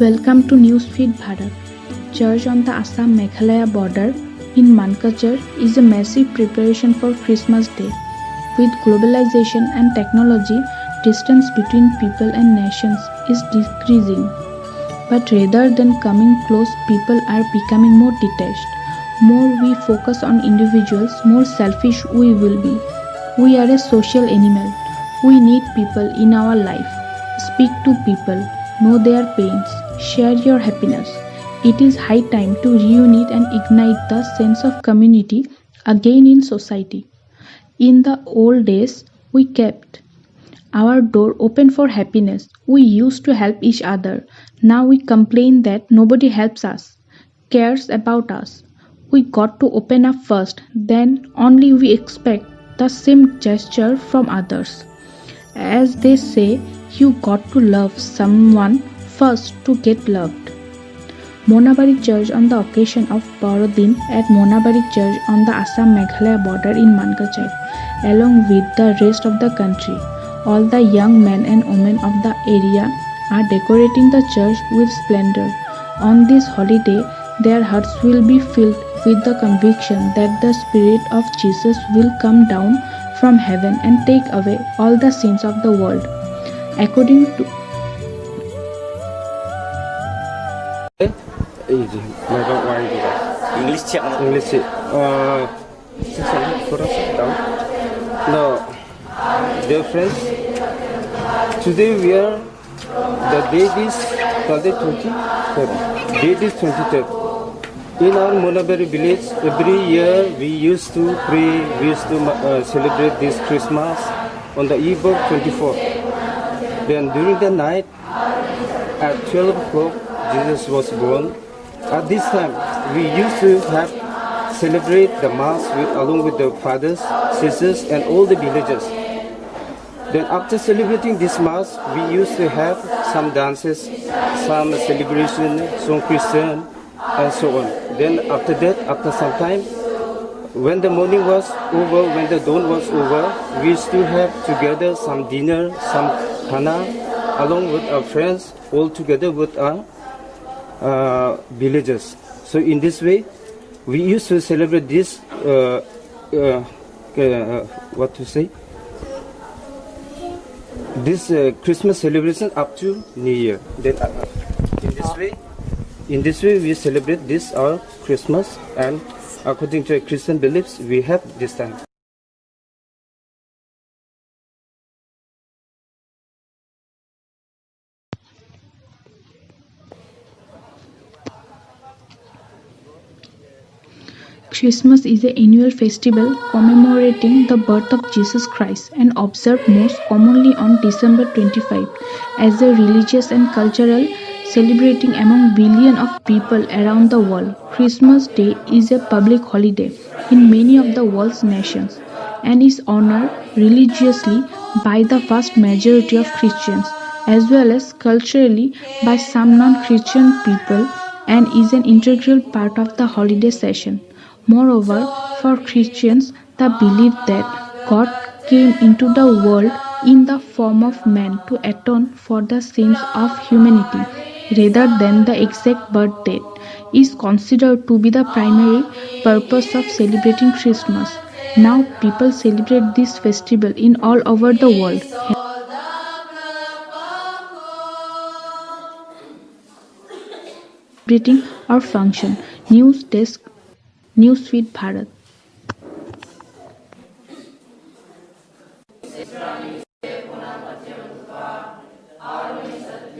Welcome to Newsfeed Bharat. Church on the Assam-Meghalaya border in Mankachar is a massive preparation for Christmas Day. With globalization and technology, distance between people and nations is decreasing. But rather than coming close, people are becoming more detached. More we focus on individuals, more selfish we will be. We are a social animal. We need people in our life. Speak to people. Know their pains. Share your happiness. It is high time to reunite and ignite the sense of community again in society. In the old days, we kept our door open for happiness. We used to help each other. Now we complain that nobody helps us, cares about us. We got to open up first, then only we expect the same gesture from others. As they say, you got to love someone first to get loved. Monabari Church on the occasion of Borodin at Monabari Church on the Assam-Meghalaya border in Mankachar, along with the rest of the country. All the young men and women of the area are decorating the church with splendor. On this holiday, their hearts will be filled with the conviction that the Spirit of Jesus will come down from heaven and take away all the sins of the world. According to English. No, dear friends, today we are the date is 23rd. In our Monabari village, every year we used to pray, we used to celebrate this Christmas on the eve of 24th. Then during the night, at 12 o'clock, Jesus was born. At this time, we used to have celebrate the Mass along with the fathers, sisters, and all the villagers. Then after celebrating this Mass, we used to have some dances, some celebration, some Christian, and so on. Then after that, after some time, when the morning was over, when the dawn was over, we used to have together some dinner, some khana, along with our friends, all together with our villagers. So in this way, we used to celebrate this, this Christmas celebration up to New Year. Then in this way, we celebrate this our Christmas, and according to Christian beliefs, we have this time. Christmas is an annual festival commemorating the birth of Jesus Christ and observed most commonly on December 25 as a religious and cultural celebrating among billions of people around the world. Christmas Day is a public holiday in many of the world's nations and is honored religiously by the vast majority of Christians as well as culturally by some non-Christian people and is an integral part of the holiday season. Moreover, for Christians, the belief that God came into the world in the form of man to atone for the sins of humanity rather than the exact birth date is considered to be the primary purpose of celebrating Christmas. Now people celebrate this festival in all over the world. Celebrating our function. News Desk Newsfeed Bharat.